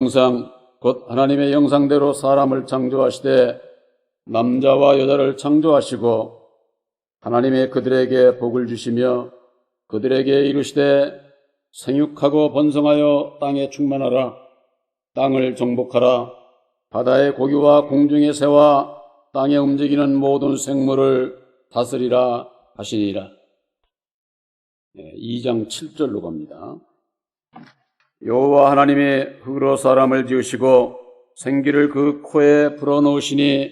형상 곧 하나님의 형상대로 사람을 창조하시되 남자와 여자를 창조하시고 하나님의 그들에게 복을 주시며 그들에게 이르시되 생육하고 번성하여 땅에 충만하라. 땅을 정복하라. 바다의 고기와 공중의 새와 땅에 움직이는 모든 생물을 다스리라 하시니라. 2장 7절로 갑니다. 여호와 하나님이 흙으로 사람을 지으시고 생기를 그 코에 불어넣으시니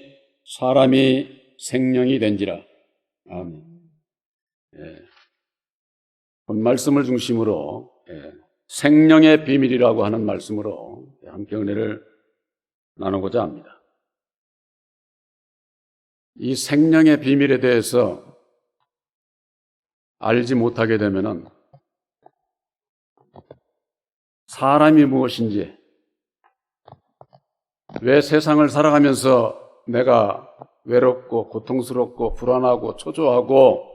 사람이 생명이 된지라. 아멘. 본 말씀을 중심으로 생명의 비밀이라고 하는 말씀으로 함께 은혜를 나누고자 합니다. 이 생명의 비밀에 대해서 알지 못하게 되면은 사람이 무엇인지, 왜 세상을 살아가면서 내가 외롭고 고통스럽고 불안하고 초조하고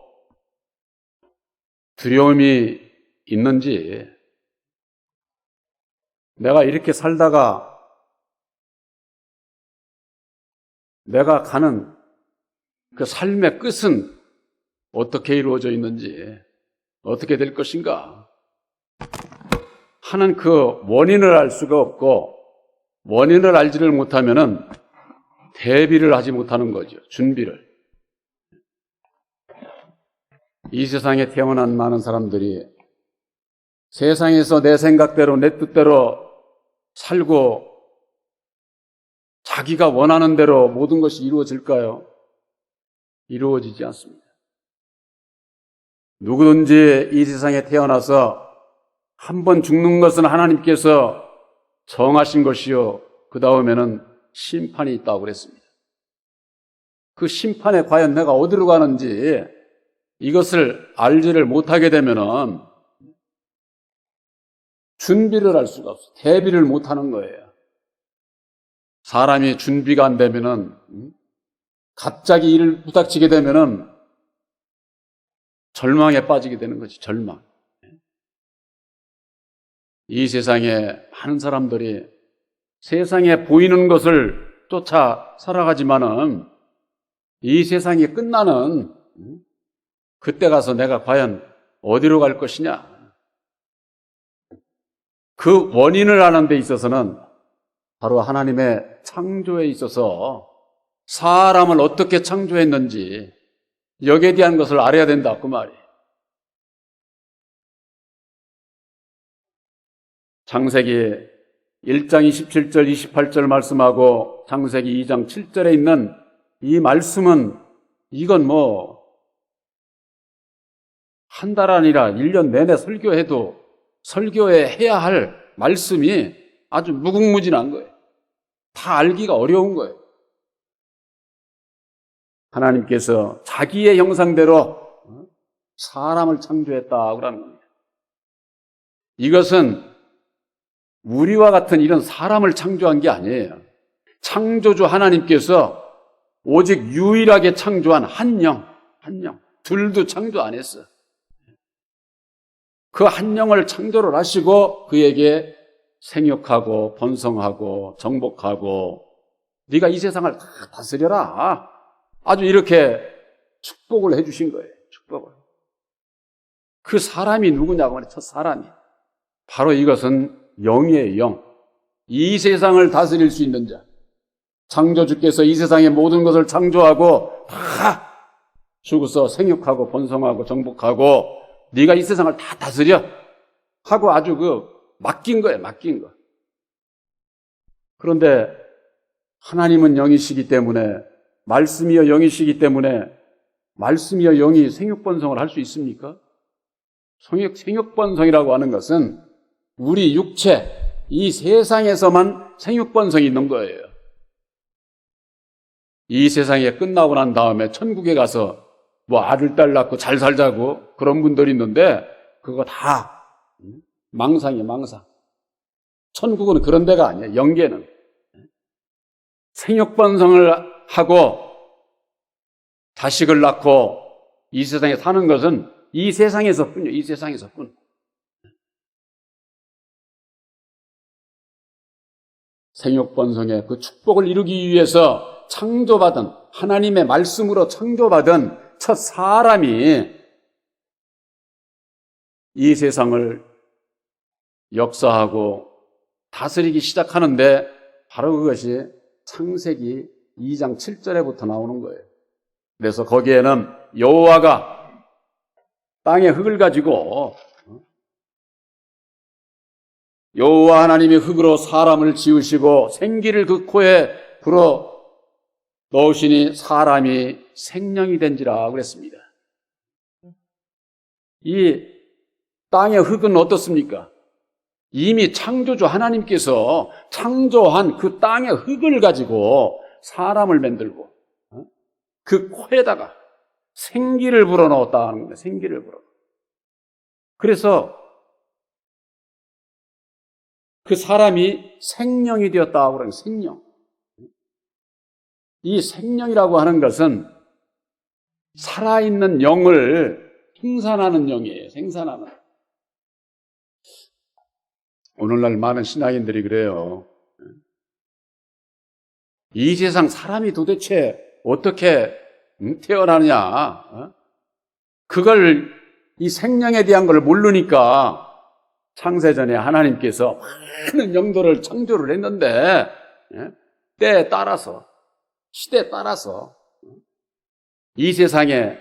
두려움이 있는지, 내가 이렇게 살다가 내가 가는 그 삶의 끝은 어떻게 이루어져 있는지, 어떻게 될 것인가 하는 그 원인을 알 수가 없고, 원인을 알지를 못하면은 대비를 하지 못하는 거죠. 준비를. 이 세상에 태어난 많은 사람들이 세상에서 내 생각대로 내 뜻대로 살고 자기가 원하는 대로 모든 것이 이루어질까요? 이루어지지 않습니다. 누구든지 이 세상에 태어나서 한 번 죽는 것은 하나님께서 정하신 것이요, 그 다음에는 심판이 있다고 그랬습니다. 그 심판에 과연 내가 어디로 가는지 이것을 알지를 못하게 되면은 준비를 할 수가 없어요. 대비를 못하는 거예요. 사람이 준비가 안 되면은, 갑자기 일을 부닥치게 되면은 절망에 빠지게 되는 거지, 절망. 이 세상에 많은 사람들이 세상에 보이는 것을 쫓아 살아가지만은 이 세상이 끝나는 그때 가서 내가 과연 어디로 갈 것이냐? 그 원인을 아는 데 있어서는 바로 하나님의 창조에 있어서 사람을 어떻게 창조했는지 여기에 대한 것을 알아야 된다, 그 말이에요. 창세기 1장 27절 28절 말씀하고 창세기 2장 7절에 있는 이 말씀은, 이건 한 달 아니라 1년 내내 설교해도 설교해야 할 말씀이 아주 무궁무진한 거예요. 다 알기가 어려운 거예요. 하나님께서 자기의 형상대로 사람을 창조했다고 하는 겁니다. 이것은 우리와 같은 이런 사람을 창조한 게 아니에요. 창조주 하나님께서 오직 유일하게 창조한 한 영, 둘도 창조 안 했어. 그 한 영을 창조를 하시고 그에게 생육하고 번성하고 정복하고 네가 이 세상을 다 다스려라, 아주 이렇게 축복을 해주신 거예요. 축복을. 그 사람이 누구냐고 말이에요. 첫 사람이. 바로 이것은 영이에요. 영. 이 세상을 다스릴 수 있는 자. 창조주께서 이 세상의 모든 것을 창조하고 다 죽어서 생육하고 번성하고 정복하고 네가 이 세상을 다 다스려 하고 아주 맡긴 거예요. 맡긴 거. 그런데 하나님은 영이시기 때문에, 말씀이여 영이시기 때문에 말씀이여 영이 생육번성을 할 수 있습니까? 생육번성이라고 하는 것은 우리 육체, 이 세상에서만 생육번성이 있는 거예요. 이 세상에 끝나고 난 다음에 천국에 가서 아들, 딸 낳고 잘 살자고 그런 분들이 있는데 그거 다 망상이에요, 망상. 천국은 그런 데가 아니에요, 영계는. 생육번성을 하고 자식을 낳고 이 세상에 사는 것은 이 세상에서뿐이에요, 이 세상에서뿐. 생육번성의 그 축복을 이루기 위해서 창조받은, 하나님의 말씀으로 창조받은 첫 사람이 이 세상을 역사하고 다스리기 시작하는데, 바로 그것이 창세기 2장 7절에부터 나오는 거예요. 그래서 거기에는 여호와가 땅의 흙을 가지고, 여호와 하나님이 흙으로 사람을 지으시고 생기를 그 코에 불어 넣으시니 사람이 생명이 된지라 그랬습니다. 이 땅의 흙은 어떻습니까? 이미 창조주 하나님께서 창조한 그 땅의 흙을 가지고 사람을 만들고 그 코에다가 생기를 불어넣었다는 거예요. 생기를 불어. 그래서 그 사람이 생명이 되었다고 그러는 생명. 이 생명이라고 하는 것은 살아있는 영을 생산하는 영이에요. 생산하는. 오늘날 많은 신앙인들이 그래요. 이 세상 사람이 도대체 어떻게 태어나느냐? 그걸, 이 생명에 대한 걸 모르니까 창세전에 하나님께서 많은 영들을 창조를 했는데 때에 따라서, 시대에 따라서 이 세상에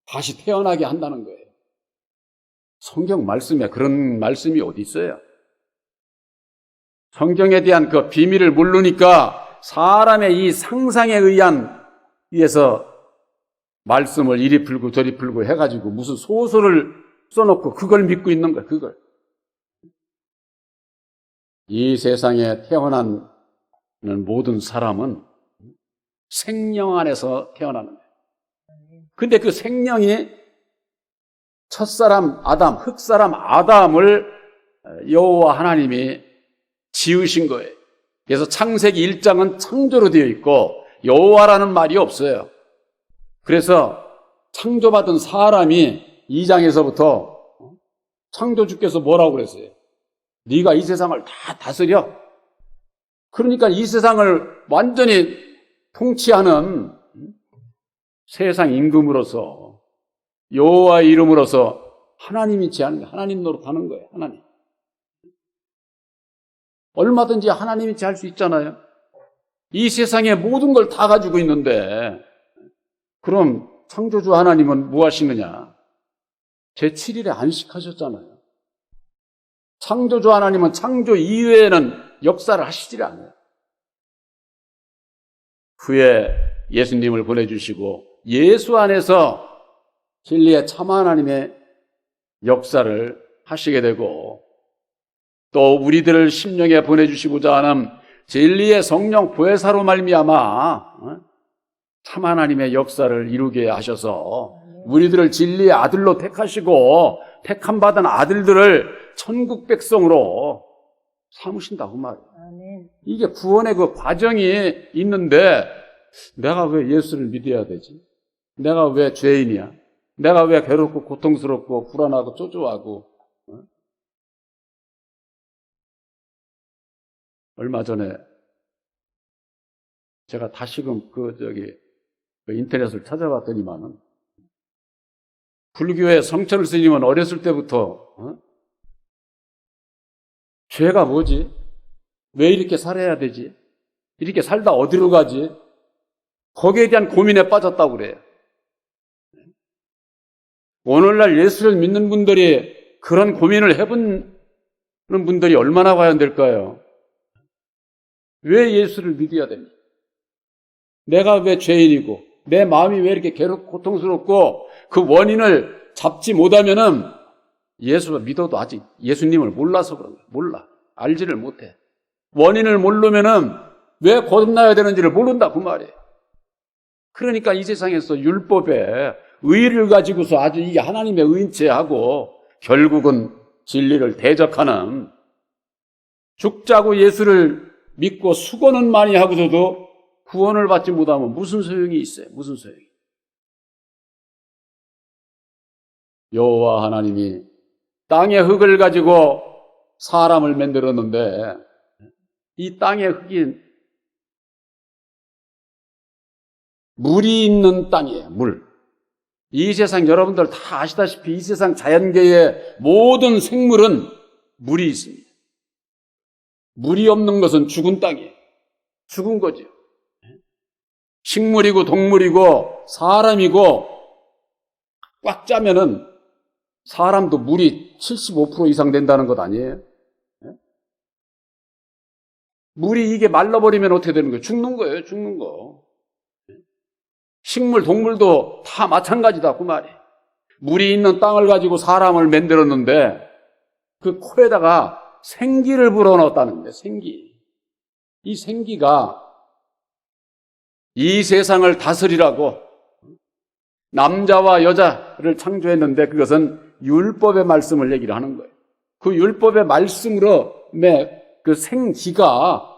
다시 태어나게 한다는 거예요. 성경 말씀에 그런 말씀이 어디 있어요? 성경에 대한 그 비밀을 모르니까 사람의 이 상상에 의해서 말씀을 이리 풀고 저리 풀고 해가지고 무슨 소설을 써놓고 그걸 믿고 있는 거예요. 그걸. 이 세상에 태어나는 모든 사람은 생명 안에서 태어나는 거예요. 근데 그 생명이 첫사람 아담, 흙사람 아담을 여호와 하나님이 지으신 거예요. 그래서 창세기 1장은 창조로 되어 있고 여호와라는 말이 없어요. 그래서 창조받은 사람이 2장에서부터 창조주께서 뭐라고 그랬어요? 네가 이 세상을 다 다스려. 그러니까 이 세상을 완전히 통치하는 세상 임금으로서 여호와의 이름으로서 하나님이 지하는 거예요. 하나님 노릇하는 거예요. 하나님. 얼마든지 하나님이 지할 수 있잖아요. 이 세상에 모든 걸 다 가지고 있는데 그럼 창조주 하나님은 뭐 하시느냐? 제7일에 안식하셨잖아요. 창조주 하나님은 창조 이외에는 역사를 하시질 않아요. 후에 예수님을 보내주시고 예수 안에서 진리의 참 하나님의 역사를 하시게 되고 또 우리들을 심령에 보내주시고자 하는 진리의 성령 보혜사로 말미암아 참 하나님의 역사를 이루게 하셔서 우리들을 진리의 아들로 택하시고 택함받은 아들들을 천국 백성으로 삼으신다고 말이에요. 이게 구원의 그 과정이 있는데 내가 왜 예수를 믿어야 되지? 내가 왜 죄인이야? 내가 왜 괴롭고 고통스럽고 불안하고 쪼쪼하고? 얼마 전에 제가 다시금 그 인터넷을 찾아봤더니만은 불교의 성철 스님은 어렸을 때부터 죄가 뭐지? 왜 이렇게 살아야 되지? 이렇게 살다 어디로 가지? 거기에 대한 고민에 빠졌다고 그래요. 오늘날 예수를 믿는 분들이 그런 고민을 해보는 분들이 얼마나 과연 될까요? 왜 예수를 믿어야 됩니까? 내가 왜 죄인이고 내 마음이 왜 이렇게 괴롭고 고통스럽고 그 원인을 잡지 못하면은 예수를 믿어도 아직 예수님을 몰라서 그런 거예요. 몰라. 알지를 못해. 원인을 모르면은 왜 거듭나야 되는지를 모른다 그 말이에요. 그러니까 이 세상에서 율법에 의를 가지고서 아주 이게 하나님의 의인체하고 결국은 진리를 대적하는 죽자고 예수를 믿고 수고는 많이 하고서도 구원을 받지 못하면 무슨 소용이 있어요? 무슨 소용이? 여호와 하나님이 땅의 흙을 가지고 사람을 만들었는데 이 땅의 흙이 물이 있는 땅이에요. 물. 이 세상 여러분들 다 아시다시피 이 세상 자연계의 모든 생물은 물이 있습니다. 물이 없는 것은 죽은 땅이에요. 죽은 거죠. 식물이고 동물이고 사람이고 꽉 짜면은 사람도 물이 75% 이상 된다는 것 아니에요? 물이 이게 말라버리면 어떻게 되는 거예요? 죽는 거예요. 죽는 거. 식물, 동물도 다 마찬가지다 그 말이에요. 물이 있는 땅을 가지고 사람을 만들었는데 그 코에다가 생기를 불어넣었다는 거예요. 생기. 이 생기가 이 세상을 다스리라고 남자와 여자를 창조했는데 그것은 율법의 말씀을 얘기를 하는 거예요. 그 율법의 말씀으로 그 생기가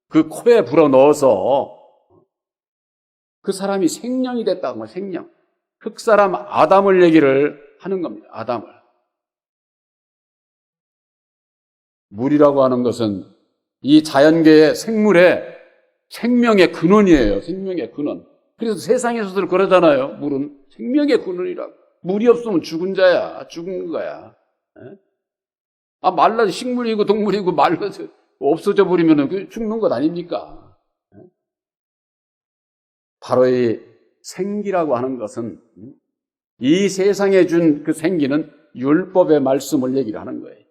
그 코에 불어넣어서 그 사람이 생명이 됐다고 말해요. 생명. 흙사람 아담을 얘기를 하는 겁니다. 아담을. 물이라고 하는 것은 이 자연계의 생물의 생명의 근원이에요. 생명의 근원. 그래서 세상에서도 그러잖아요. 물은 생명의 근원이라고. 물이 없으면 죽은 자야. 죽은 거야. 말라서 식물이고 동물이고 말라서 없어져 버리면 죽는 것 아닙니까? 바로 이 생기라고 하는 것은 이 세상에 준 그 생기는 율법의 말씀을 얘기를 하는 거예요.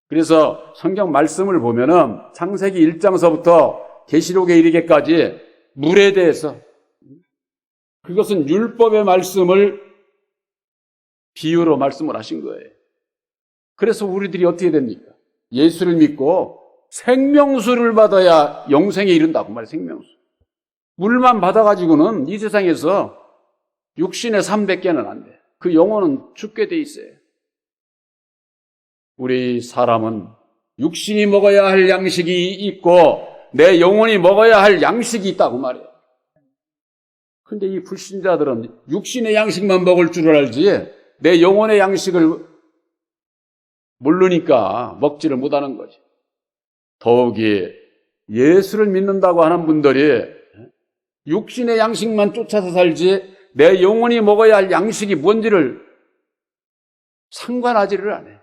그래서 성경 말씀을 보면은 창세기 1장서부터 계시록에 이르기까지 물에 대해서 그것은 율법의 말씀을 비유로 말씀을 하신 거예요. 그래서 우리들이 어떻게 됩니까? 예수를 믿고 생명수를 받아야 영생에 이른다고 말이에요. 생명수. 물만 받아가지고는 이 세상에서 육신의 300개는 안 돼. 그 영혼은 죽게 돼 있어요. 우리 사람은 육신이 먹어야 할 양식이 있고 내 영혼이 먹어야 할 양식이 있다고 말이에요. 근데 이 불신자들은 육신의 양식만 먹을 줄 알지 내 영혼의 양식을 모르니까 먹지를 못하는 거지. 더욱이 예수를 믿는다고 하는 분들이 육신의 양식만 쫓아서 살지 내 영혼이 먹어야 할 양식이 뭔지를 상관하지를 않아요.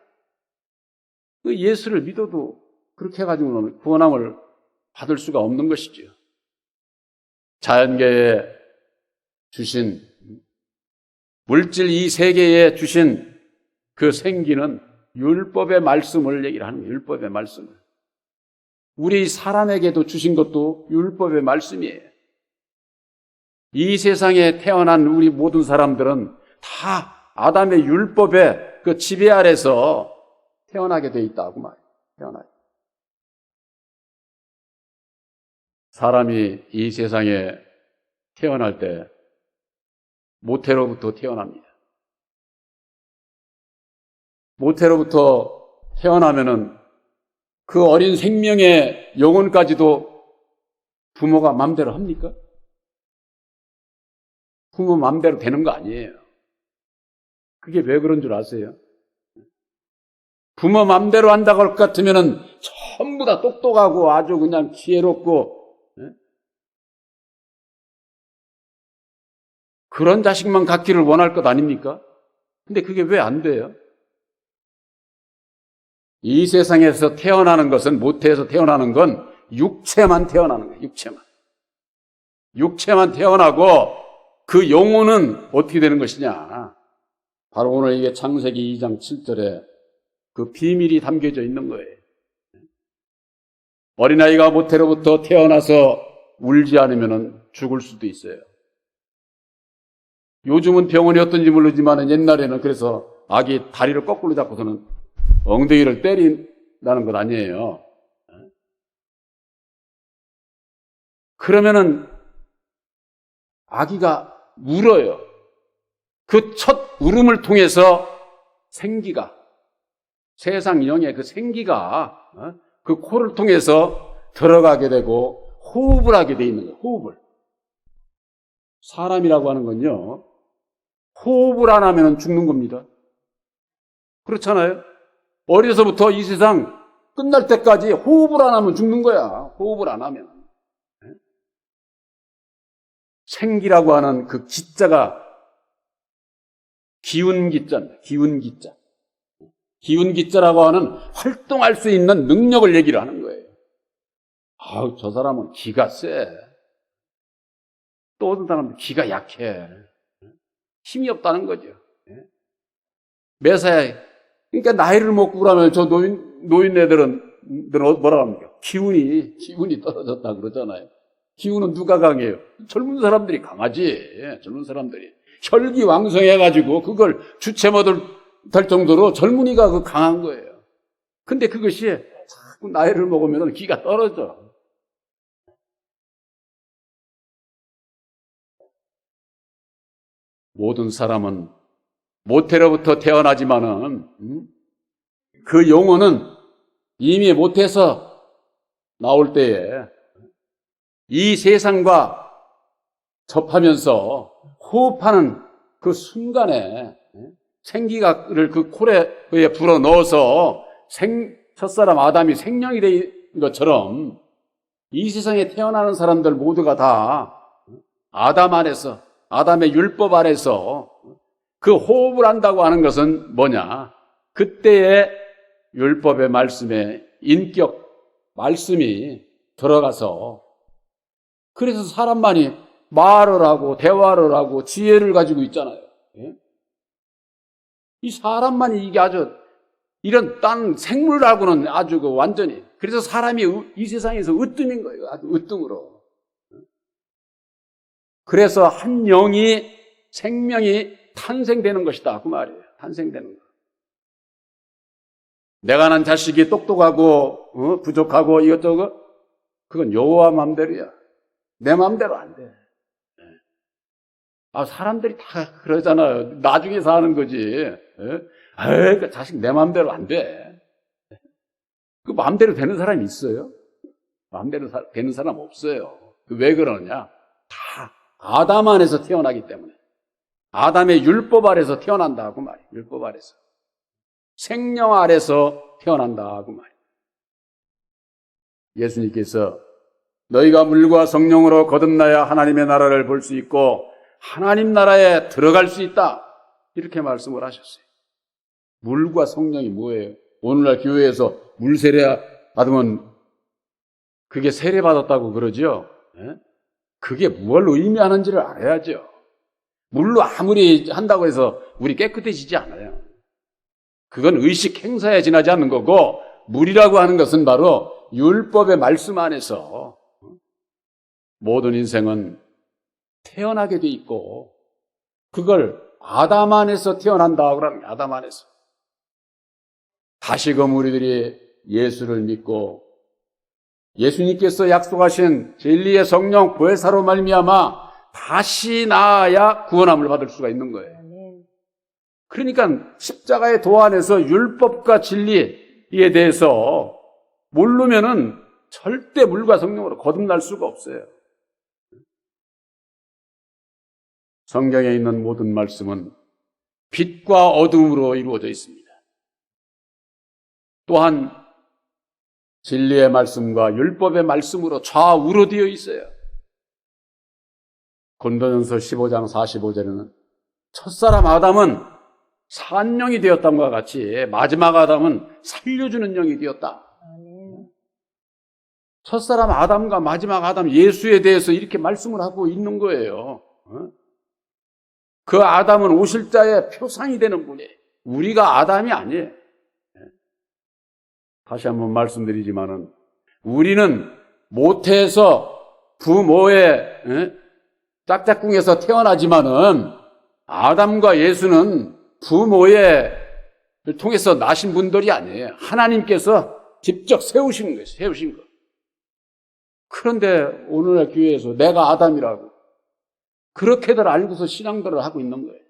그 예수를 믿어도 그렇게 해가지고는 구원함을 받을 수가 없는 것이죠. 자연계에 주신 물질 이 세계에 주신 그 생기는 율법의 말씀을 얘기를 하는 거예요. 율법의 말씀을. 우리 사람에게도 주신 것도 율법의 말씀이에요. 이 세상에 태어난 우리 모든 사람들은 다 아담의 율법의 그 지배 아래서 태어나게 돼 있다고 말이에요. 태어나요. 사람이 이 세상에 태어날 때 모태로부터 태어납니다. 모태로부터 태어나면은 그 어린 생명의 영혼까지도 부모가 마음대로 합니까? 부모 마음대로 되는 거 아니에요. 그게 왜 그런 줄 아세요? 부모 마음대로 한다고 할 것 같으면은 전부 다 똑똑하고 아주 그냥 지혜롭고 그런 자식만 갖기를 원할 것 아닙니까? 근데 그게 왜 안 돼요? 이 세상에서 태어나는 것은 모태에서 태어나는 건 육체만 태어나는 거예요. 육체만 태어나고 그 영혼은 어떻게 되는 것이냐? 바로 오늘 이게 창세기 2장 7절에 그 비밀이 담겨져 있는 거예요. 어린아이가 모태로부터 태어나서 울지 않으면 죽을 수도 있어요. 요즘은 병원이 어떤지 모르지만 옛날에는 그래서 아기 다리를 거꾸로 잡고서는 엉덩이를 때린다는 것 아니에요. 그러면은 아기가 울어요. 그 첫 울음을 통해서 생기가 세상 영의 그 생기가 그 코를 통해서 들어가게 되고 호흡을 하게 돼 있는 거예요. 호흡을. 사람이라고 하는 건요. 호흡을 안 하면 죽는 겁니다. 그렇잖아요. 어려서부터 이 세상 끝날 때까지 호흡을 안 하면 죽는 거야. 호흡을 안 하면. 생기라고 하는 그 기자가 기운 기자입니다. 기운 기자. 기운 기자라고 하는 활동할 수 있는 능력을 얘기를 하는 거예요. 아우, 저 사람은 기가 세. 또 어떤 사람은 기가 약해. 힘이 없다는 거죠. 매사에. 그러니까 나이를 먹고 그러면 저 노인네들은 뭐라 합니까? 기운이 떨어졌다 그러잖아요. 기운은 누가 강해요? 젊은 사람들이 강하지. 젊은 사람들이. 혈기왕성해가지고 그걸 주체 못할 정도로 젊은이가 그 강한 거예요. 근데 그것이 자꾸 나이를 먹으면 기가 떨어져. 모든 사람은 모태로부터 태어나지만은 그 영혼은 이미 모태에서 나올 때에 이 세상과 접하면서 호흡하는 그 순간에 생기를 그 코레에 불어 넣어서 첫사람 아담이 생명이 된 것처럼 이 세상에 태어나는 사람들 모두가 다 아담 안에서, 아담의 율법 아래서 그 호흡을 한다고 하는 것은 뭐냐? 그때의 율법의 말씀에 인격, 말씀이 들어가서 그래서 사람만이 말을 하고 대화를 하고 지혜를 가지고 있잖아요. 이 사람만이 이게 아주 이런 딴 생물하고는 아주 그 완전히 그래서 사람이 이 세상에서 으뜸인 거예요. 아주 으뜸으로. 그래서 한 영이 생명이 탄생되는 것이다. 그 말이에요. 탄생되는 거. 내가 난 자식이 똑똑하고 부족하고 이것저것 그건 여호와 마음대로야. 내 마음대로 안 돼. 아, 사람들이 다 그러잖아요. 나중에 사는 거지. 그 자식 내 마음대로 안 돼. 그 마음대로 되는 사람이 있어요? 마음대로 되는 사람 없어요. 왜 그러냐? 다 아담 안에서 태어나기 때문에. 아담의 율법 아래서 태어난다고 말이에요. 율법 아래서. 생명 아래서 태어난다고 말이에요. 예수님께서 너희가 물과 성령으로 거듭나야 하나님의 나라를 볼 수 있고 하나님 나라에 들어갈 수 있다. 이렇게 말씀을 하셨어요. 물과 성령이 뭐예요? 오늘날 교회에서 물 세례 받으면 그게 세례 받았다고 그러죠? 그게 뭘 의미하는지를 알아야죠. 물로 아무리 한다고 해서 우리 깨끗해지지 않아요. 그건 의식 행사에 지나지 않는 거고 물이라고 하는 것은 바로 율법의 말씀 안에서 모든 인생은 태어나게 돼 있고 그걸 아담 안에서 태어난다고 그러는 아담 안에서. 다시금 우리들이 예수를 믿고 예수님께서 약속하신 진리의 성령 보혜사로 말미암아 다시 나아야 구원함을 받을 수가 있는 거예요. 그러니까 십자가의 도 안에서 율법과 진리에 대해서 모르면은 절대 물과 성령으로 거듭날 수가 없어요. 성경에 있는 모든 말씀은 빛과 어둠으로 이루어져 있습니다. 또한 진리의 말씀과 율법의 말씀으로 좌우로 되어 있어요. 고린도전서 15장 45절에는 첫사람 아담은 산영이 되었다는 것 같이 마지막 아담은 살려주는 영이 되었다. 첫사람 아담과 마지막 아담 예수에 대해서 이렇게 말씀을 하고 있는 거예요. 그 아담은 오실 자의 표상이 되는 분이에요. 우리가 아담이 아니에요. 다시 한번 말씀드리지만은 우리는 모태에서 부모의 짝짝꿍에서 태어나지만은 아담과 예수는 부모의 통해서 나신 분들이 아니에요. 하나님께서 직접 세우신 거예요. 세우신 거. 그런데 오늘날 교회에서 내가 아담이라고 그렇게들 알고서 신앙들을 하고 있는 거예요.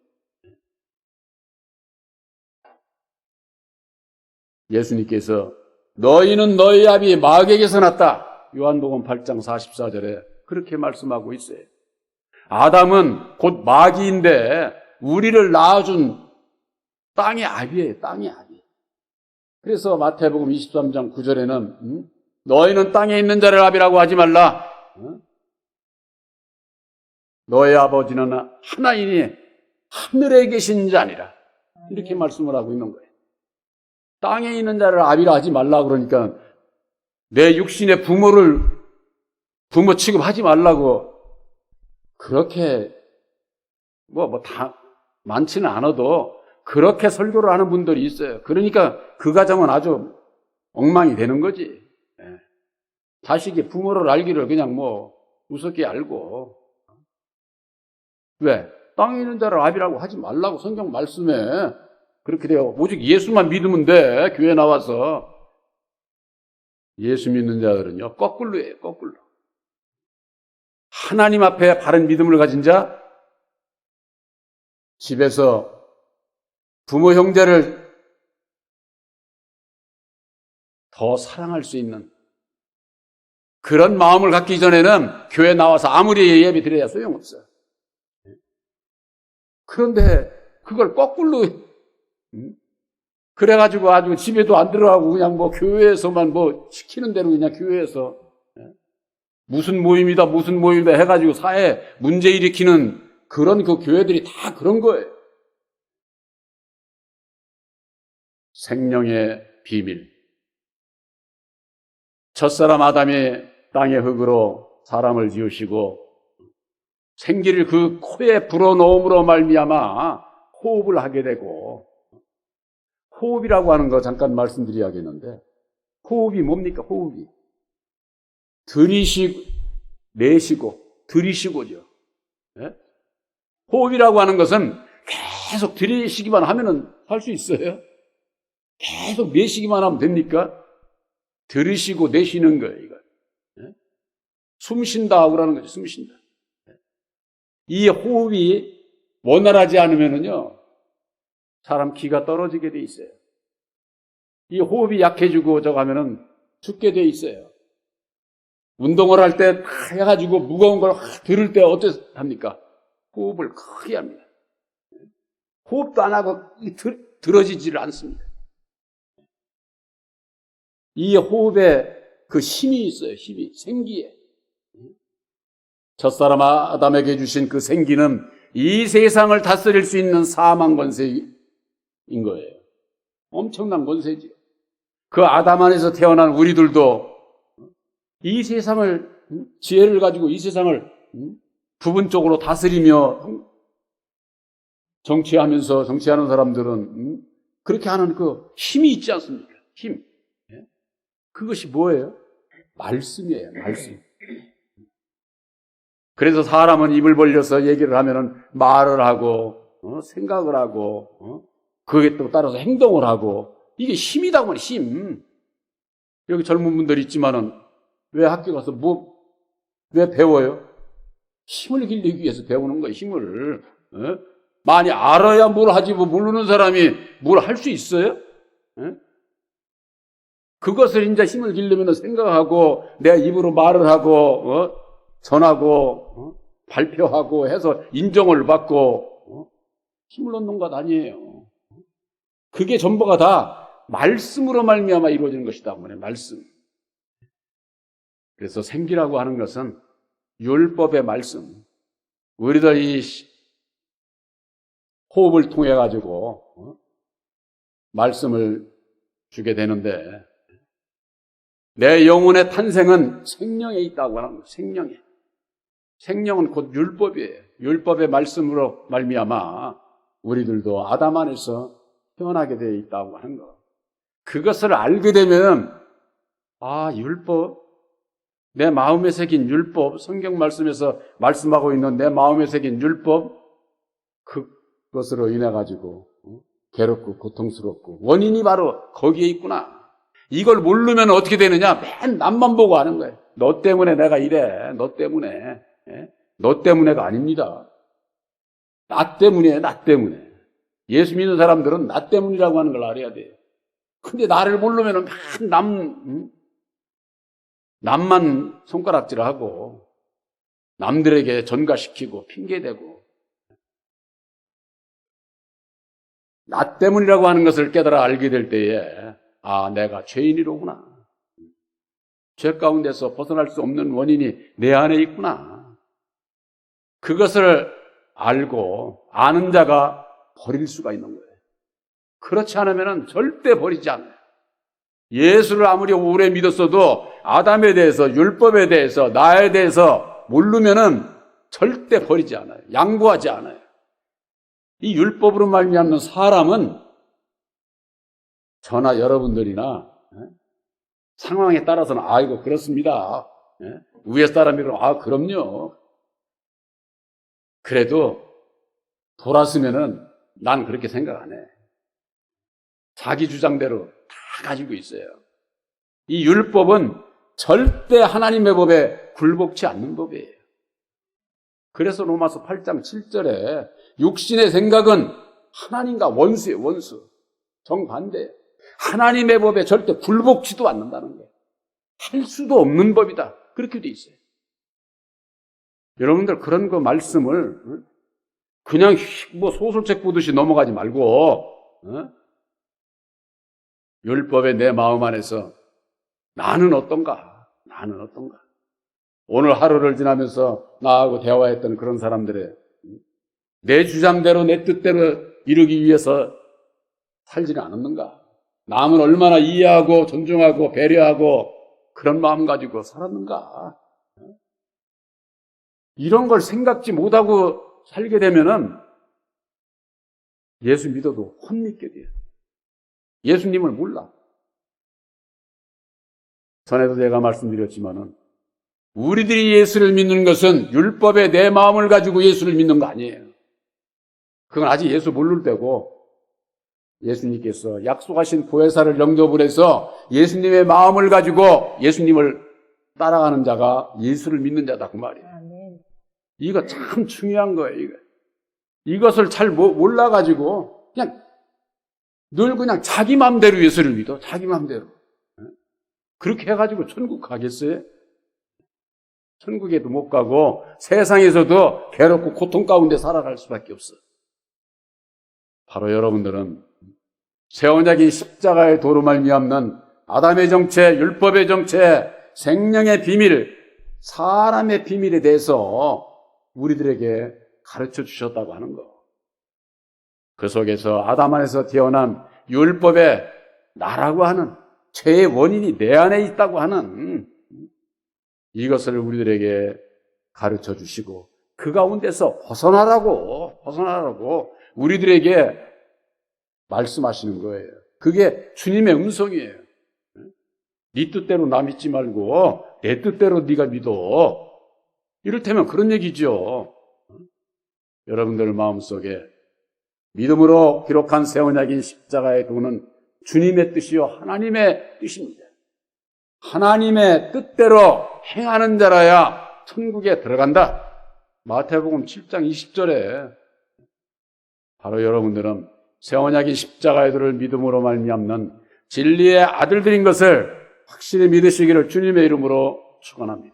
예수님께서 너희는 너희 아비 마귀에게서 났다. 요한복음 8장 44절에 그렇게 말씀하고 있어요. 아담은 곧 마귀인데 우리를 낳아준 땅의 아비예요. 땅의 아비. 그래서 마태복음 23장 9절에는 너희는 땅에 있는 자를 아비라고 하지 말라. 너의 아버지는 하나이니 하늘에 계신 자니라. 이렇게 말씀을 하고 있는 거예요. 땅에 있는 자를 아비라 하지 말라 그러니까 내 육신의 부모 취급하지 말라고 그렇게 다 많지는 않아도 그렇게 설교를 하는 분들이 있어요. 그러니까 그 가정은 아주 엉망이 되는 거지. 자식이 부모를 알기를 그냥 우습게 알고. 왜? 땅에 있는 자를 아비라고 하지 말라고 성경 말씀에 그렇게 돼요. 오직 예수만 믿으면 돼. 교회 나와서. 예수 믿는 자들은요, 거꾸로예요, 거꾸로. 하나님 앞에 바른 믿음을 가진 자, 집에서 부모 형제를 더 사랑할 수 있는 그런 마음을 갖기 전에는 교회 나와서 아무리 예배 드려야 소용없어요. 그런데 그걸 거꾸로 그래가지고 아주 집에도 안 들어가고 그냥 교회에서만 시키는 대로 그냥 교회에서 무슨 모임이다 해가지고 사회 문제 일으키는 그런 그 교회들이 다 그런 거예요. 생명의 비밀. 첫사람 아담이 땅의 흙으로 사람을 지으시고 생기를 그 코에 불어넣음으로 말미암아 호흡을 하게 되고, 호흡이라고 하는 거 잠깐 말씀드려야겠는데, 호흡이 뭡니까? 호흡이 들이쉬고 내쉬고 들이쉬고죠. 네? 호흡이라고 하는 것은 계속 들이쉬기만 하면은 할 수 있어요? 계속 내쉬기만 하면 됩니까? 들이쉬고 내쉬는 거예요, 이거. 네? 숨 쉰다 그러는 거죠, 숨 쉰다. 네? 이 호흡이 원활하지 않으면은요, 사람 기가 떨어지게 돼 있어요. 이 호흡이 약해지고 저거 하면은 죽게 돼 있어요. 운동을 할 때 해가지고 무거운 걸 들을 때 어떻습니까? 호흡을 크게 합니다. 호흡도 안 하고 들어지지를 않습니다. 이 호흡에 그 힘이 있어요. 힘이, 생기에. 첫사람 아담에게 주신 그 생기는 이 세상을 다스릴 수 있는 사망 권세인 거예요. 엄청난 권세지요. 그 아담 안에서 태어난 우리들도 이 세상을, 지혜를 가지고 이 세상을 부분적으로 다스리며 정치하는 사람들은 그렇게 하는 그 힘이 있지 않습니까? 힘. 그것이 뭐예요? 말씀이에요, 말씀. 그래서 사람은 입을 벌려서 얘기를 하면은 말을 하고, 생각을 하고, 그에 또 따라서 행동을 하고, 이게 힘이다 보니 힘. 여기 젊은 분들 있지만은 왜 학교 가서 왜 배워요? 힘을 길리기 위해서 배우는 거예요, 힘을. 많이 알아야 뭘 하지, 모르는 사람이 뭘 할 수 있어요? 그것을 이제 힘을 기르면 생각하고, 내 입으로 말을 하고, 전하고, 발표하고 해서 인정을 받고, 힘을 얻는 것 아니에요. 그게 전부가 다 말씀으로 말미암아 이루어지는 것이다. 말씀. 그래서 생기라고 하는 것은 율법의 말씀. 우리들 이 호흡을 통해 가지고 말씀을 주게 되는데, 내 영혼의 탄생은 생명에 있다고 하는 거예요. 생명에. 생명은 곧 율법이에요. 율법의 말씀으로 말미암아 우리들도 아담 안에서 태어나게 되어 있다고 하는 거. 그것을 알게 되면 율법, 내 마음에 새긴 율법, 성경 말씀에서 말씀하고 있는 내 마음에 새긴 율법, 그것으로 인해 가지고 괴롭고 고통스럽고 원인이 바로 거기에 있구나. 이걸 모르면 어떻게 되느냐? 맨 남만 보고 하는 거예요. 너 때문에 내가 이래. 너 때문에. 너 때문에가 아닙니다. 나 때문이에요. 나 때문에. 예수 믿는 사람들은 나 때문이라고 하는 걸 알아야 돼요. 근데 나를 모르면 맨 남만 손가락질하고 남들에게 전가시키고 핑계대고, 나 때문이라고 하는 것을 깨달아 알게 될 때에 아, 내가 죄인이로구나. 죄 가운데서 벗어날 수 없는 원인이 내 안에 있구나. 그것을 알고 아는 자가 버릴 수가 있는 거예요. 그렇지 않으면 절대 버리지 않아요. 예수를 아무리 오래 믿었어도 아담에 대해서, 율법에 대해서, 나에 대해서 모르면은 절대 버리지 않아요. 양보하지 않아요. 이 율법으로 말미암는 사람은 저나 여러분들이나 상황에 따라서는 이거 그렇습니다. 위에 사람이 그러면 그럼요. 그래도 돌았으면은 난 그렇게 생각 안 해. 자기 주장대로 다 가지고 있어요. 이 율법은 절대 하나님의 법에 굴복치 않는 법이에요. 그래서 로마서 8장 7절에 육신의 생각은 하나님과 원수예요. 원수. 정반대예요. 하나님의 법에 절대 굴복치도 않는다는 거예요. 할 수도 없는 법이다. 그렇게 돼 있어요. 여러분들 그런 거 말씀을 그냥 소설책 보듯이 넘어가지 말고 율법의 내 마음 안에서 나는 어떤가? 나는 어떤가? 오늘 하루를 지나면서 나하고 대화했던 그런 사람들의 내 주장대로 내 뜻대로 이루기 위해서 살지는 않았는가? 남을 얼마나 이해하고 존중하고 배려하고 그런 마음 가지고 살았는가? 이런 걸 생각지 못하고 살게 되면은 예수 믿어도 못 믿게 돼요. 예수님을 몰라. 전에도 제가 말씀드렸지만은 우리들이 예수를 믿는 것은 율법의 내 마음을 가지고 예수를 믿는 거 아니에요. 그건 아직 예수 모를 때고 예수님께서 약속하신 보혜사를 영접을 해서 예수님의 마음을 가지고 예수님을 따라가는 자가 예수를 믿는 자다 그 말이에요. 이거 참 중요한 거예요. 이것을 잘 몰라가지고 늘 그냥 자기 마음대로 예수를 믿어. 자기 마음대로. 그렇게 해가지고 천국 가겠어요? 천국에도 못 가고 세상에서도 괴롭고 고통 가운데 살아갈 수밖에 없어. 바로 여러분들은 새 언약인 십자가의 도로 말미암는 아담의 정체, 율법의 정체, 생명의 비밀, 사람의 비밀에 대해서 우리들에게 가르쳐 주셨다고 하는 거. 그 속에서 아담 안에서 태어난 율법의 나라고 하는 죄의 원인이 내 안에 있다고 하는 이것을 우리들에게 가르쳐 주시고 그 가운데서 벗어나라고 우리들에게 말씀하시는 거예요. 그게 주님의 음성이에요. 네 뜻대로 나 믿지 말고 내 뜻대로 네가 믿어. 이를테면 그런 얘기죠. 여러분들 마음속에 믿음으로 기록한 새 언약인 십자가의 도는 주님의 뜻이요 하나님의 뜻입니다. 하나님의 뜻대로 행하는 자라야 천국에 들어간다. 마태복음 7장 20절에 바로 여러분들은 새 언약인 십자가의 도를 믿음으로 말미암는 진리의 아들들인 것을 확실히 믿으시기를 주님의 이름으로 축원합니다.